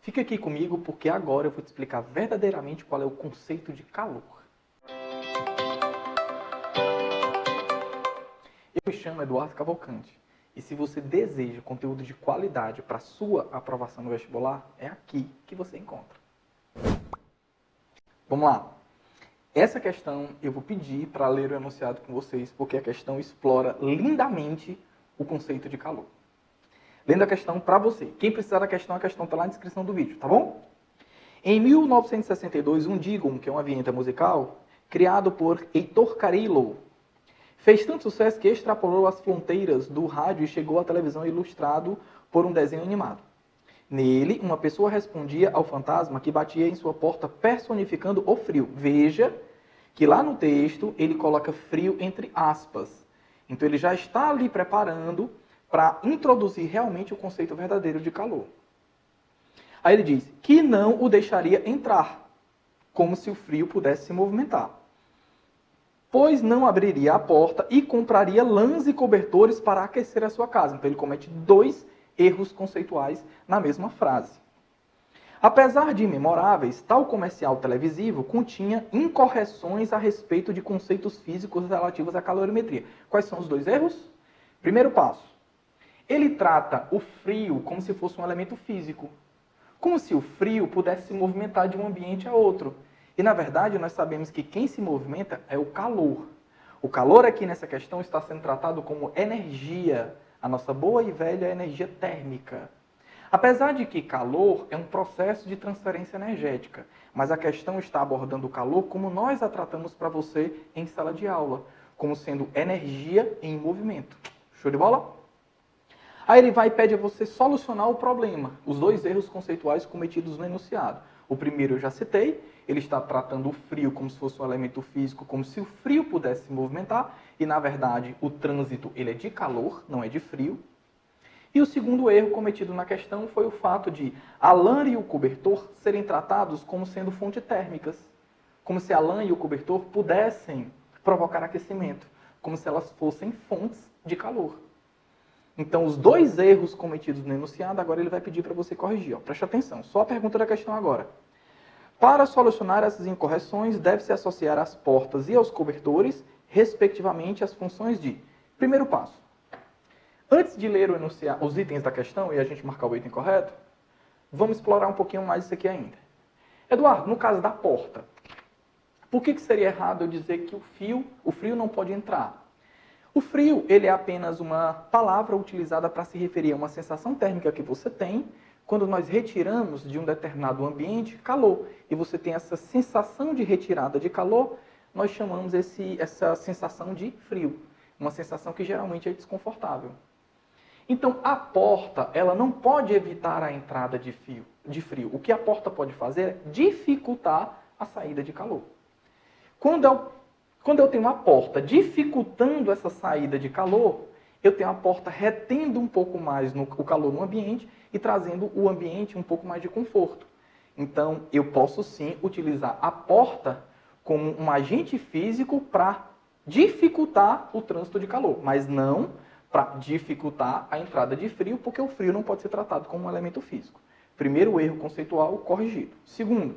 Fica aqui comigo porque agora eu vou te explicar verdadeiramente qual é o conceito de calor. Eu me chamo Eduardo Cavalcante e se você deseja conteúdo de qualidade para sua aprovação no vestibular, é aqui que você encontra. Vamos lá. Essa questão eu vou pedir para ler o enunciado com vocês porque a questão explora lindamente o conceito de calor. Lendo a questão para você. Quem precisar da questão, a questão está lá na descrição do vídeo, tá bom? Em 1962, um Digon, que é uma vinheta musical, criado por Heitor Carillo, fez tanto sucesso que extrapolou as fronteiras do rádio e chegou à televisão ilustrado por um desenho animado. Nele, uma pessoa respondia ao fantasma que batia em sua porta personificando o frio. Veja que lá no texto ele coloca frio entre aspas. Então ele já está ali preparando para introduzir realmente o conceito verdadeiro de calor. Aí ele diz que não o deixaria entrar, como se o frio pudesse se movimentar. Pois não abriria a porta e compraria lãs e cobertores para aquecer a sua casa. Então ele comete dois erros conceituais na mesma frase. Apesar de imemoráveis, tal comercial televisivo continha incorreções a respeito de conceitos físicos relativos à calorimetria. Quais são os dois erros? Primeiro passo. Ele trata o frio como se fosse um elemento físico. Como se o frio pudesse se movimentar de um ambiente a outro. E, na verdade, nós sabemos que quem se movimenta é o calor. O calor aqui nessa questão está sendo tratado como energia, a nossa boa e velha energia térmica. Apesar de que calor é um processo de transferência energética, mas a questão está abordando o calor como nós a tratamos para você em sala de aula, como sendo energia em movimento. Show de bola? Aí ele vai e pede a você solucionar o problema, os dois erros conceituais cometidos no enunciado. O primeiro eu já citei, ele está tratando o frio como se fosse um elemento físico, como se o frio pudesse se movimentar, e na verdade o trânsito ele é de calor, não é de frio. E o segundo erro cometido na questão foi o fato de a lã e o cobertor serem tratados como sendo fontes térmicas, como se a lã e o cobertor pudessem provocar aquecimento, como se elas fossem fontes de calor. Então, os dois erros cometidos no enunciado, agora ele vai pedir para você corrigir. Preste atenção, só a pergunta da questão agora. Para solucionar essas incorreções, deve-se associar às portas e aos cobertores, respectivamente, as funções de... Primeiro passo. Antes de ler o enunciado, os itens da questão e a gente marcar o item correto, vamos explorar um pouquinho mais isso aqui ainda. Eduardo, no caso da porta, por que seria errado eu dizer que o frio não pode entrar? O frio, ele é apenas uma palavra utilizada para se referir a uma sensação térmica que você tem quando nós retiramos de um determinado ambiente calor. E você tem essa sensação de retirada de calor, nós chamamos essa sensação de frio. Uma sensação que geralmente é desconfortável. Então, a porta, ela não pode evitar a entrada de frio. O que a porta pode fazer é dificultar a saída de calor. Quando eu tenho uma porta dificultando essa saída de calor, eu tenho a porta retendo um pouco mais o calor no ambiente e trazendo o ambiente um pouco mais de conforto. Então, eu posso sim utilizar a porta como um agente físico para dificultar o trânsito de calor, mas não para dificultar a entrada de frio, porque o frio não pode ser tratado como um elemento físico. Primeiro erro conceitual corrigido. Segundo,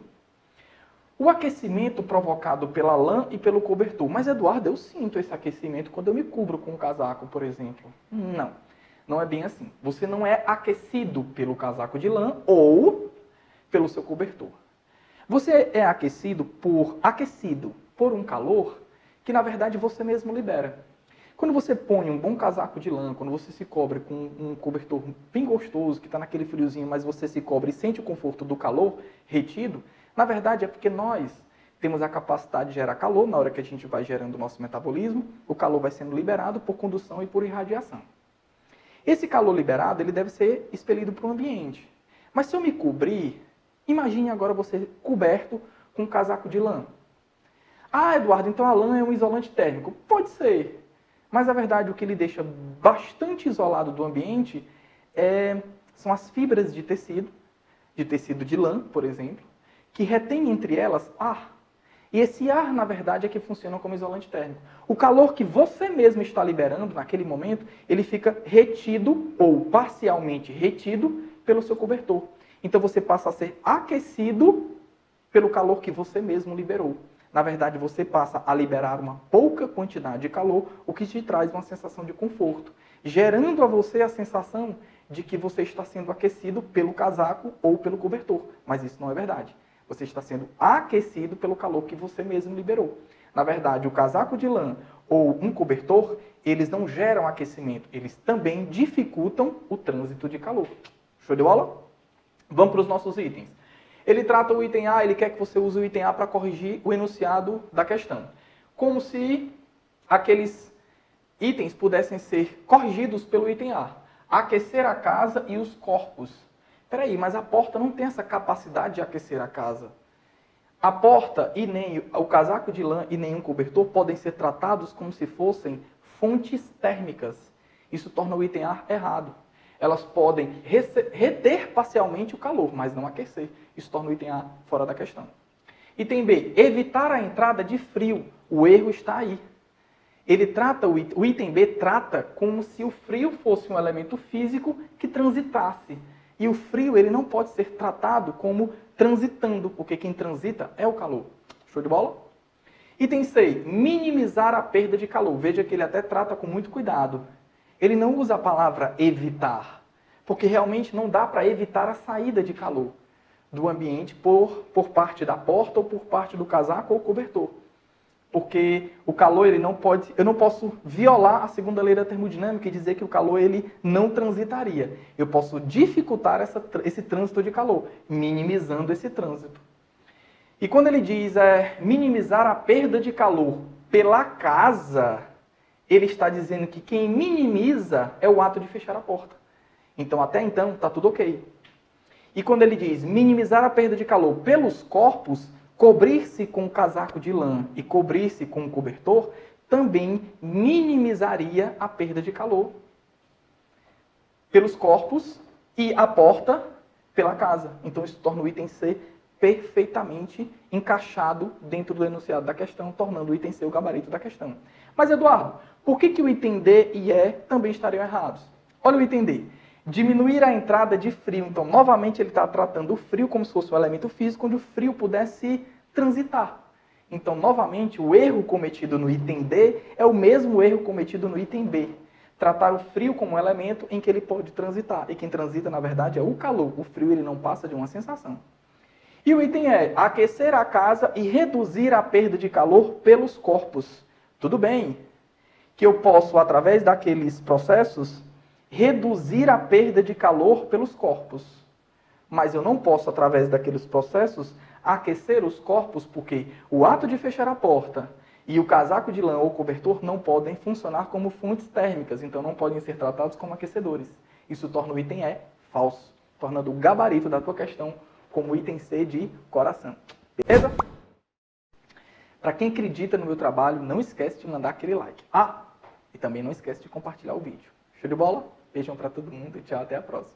o aquecimento provocado pela lã e pelo cobertor. Mas, Eduardo, eu sinto esse aquecimento quando eu me cubro com um casaco, por exemplo. Não, não é bem assim. Você não é aquecido pelo casaco de lã ou pelo seu cobertor. Você é aquecido por um calor que, na verdade, você mesmo libera. Quando você põe um bom casaco de lã, quando você se cobre com um cobertor bem gostoso, que está naquele friozinho, mas você se cobre e sente o conforto do calor retido, na verdade é porque nós temos a capacidade de gerar calor na hora que a gente vai gerando o nosso metabolismo, o calor vai sendo liberado por condução e por irradiação. Esse calor liberado ele deve ser expelido para o ambiente. Mas se eu me cobrir, imagine agora você coberto com um casaco de lã. Ah, Eduardo, então a lã é um isolante térmico. Pode ser. Mas, na verdade, o que ele deixa bastante isolado do ambiente são as fibras de tecido de lã, por exemplo, que retém entre elas ar. E esse ar, na verdade, é que funciona como isolante térmico. O calor que você mesmo está liberando naquele momento, ele fica retido ou parcialmente retido pelo seu cobertor. Então você passa a ser aquecido pelo calor que você mesmo liberou. Na verdade, você passa a liberar uma pouca quantidade de calor, o que te traz uma sensação de conforto, gerando a você a sensação de que você está sendo aquecido pelo casaco ou pelo cobertor. Mas isso não é verdade. Você está sendo aquecido pelo calor que você mesmo liberou. Na verdade, o casaco de lã ou um cobertor, eles não geram aquecimento, eles também dificultam o trânsito de calor. Show de bola? Vamos para os nossos itens. Ele trata o item A, ele quer que você use o item A para corrigir o enunciado da questão. Como se aqueles itens pudessem ser corrigidos pelo item A. Aquecer a casa e os corpos. Peraí, mas a porta não tem essa capacidade de aquecer a casa. A porta e nem o casaco de lã e nenhum cobertor podem ser tratados como se fossem fontes térmicas. Isso torna o item A errado. Elas podem reter parcialmente o calor, mas não aquecer. Isso torna o item A fora da questão. Item B, evitar a entrada de frio. O erro está aí. O item B trata como se o frio fosse um elemento físico que transitasse. E o frio ele não pode ser tratado como transitando, porque quem transita é o calor. Show de bola? Item C, minimizar a perda de calor. Veja que ele até trata com muito cuidado. Ele não usa a palavra evitar, porque realmente não dá para evitar a saída de calor do ambiente por parte da porta ou por parte do casaco ou cobertor. Porque o calor, ele não pode, eu não posso violar a segunda lei da termodinâmica e dizer que o calor ele não transitaria. Eu posso dificultar esse trânsito de calor, minimizando esse trânsito. E quando ele diz minimizar a perda de calor pela casa, ele está dizendo que quem minimiza é o ato de fechar a porta. Então, até então, está tudo ok. E quando ele diz minimizar a perda de calor pelos corpos, cobrir-se com um casaco de lã e cobrir-se com um cobertor, também minimizaria a perda de calor pelos corpos e a porta pela casa. Então, isso torna o item C perfeitamente encaixado dentro do enunciado da questão, tornando o item C o gabarito da questão. Mas, Eduardo, por que o item D e E também estariam errados? Olha o item D. Diminuir a entrada de frio. Então, novamente, ele está tratando o frio como se fosse um elemento físico, onde o frio pudesse transitar. Então, novamente, o erro cometido no item D é o mesmo erro cometido no item B. Tratar o frio como um elemento em que ele pode transitar. E quem transita, na verdade, é o calor. O frio ele não passa de uma sensação. E o item E, aquecer a casa e reduzir a perda de calor pelos corpos. Tudo bem que eu posso, através daqueles processos, reduzir a perda de calor pelos corpos. Mas eu não posso, através daqueles processos, aquecer os corpos, porque o ato de fechar a porta e o casaco de lã ou cobertor não podem funcionar como fontes térmicas, então não podem ser tratados como aquecedores. Isso torna o item E falso, tornando o gabarito da tua questão como item C de coração. Beleza? Para quem acredita no meu trabalho, não esquece de mandar aquele like. Ah, e também não esquece de compartilhar o vídeo. Show de bola? Beijão para todo mundo e tchau, até a próxima.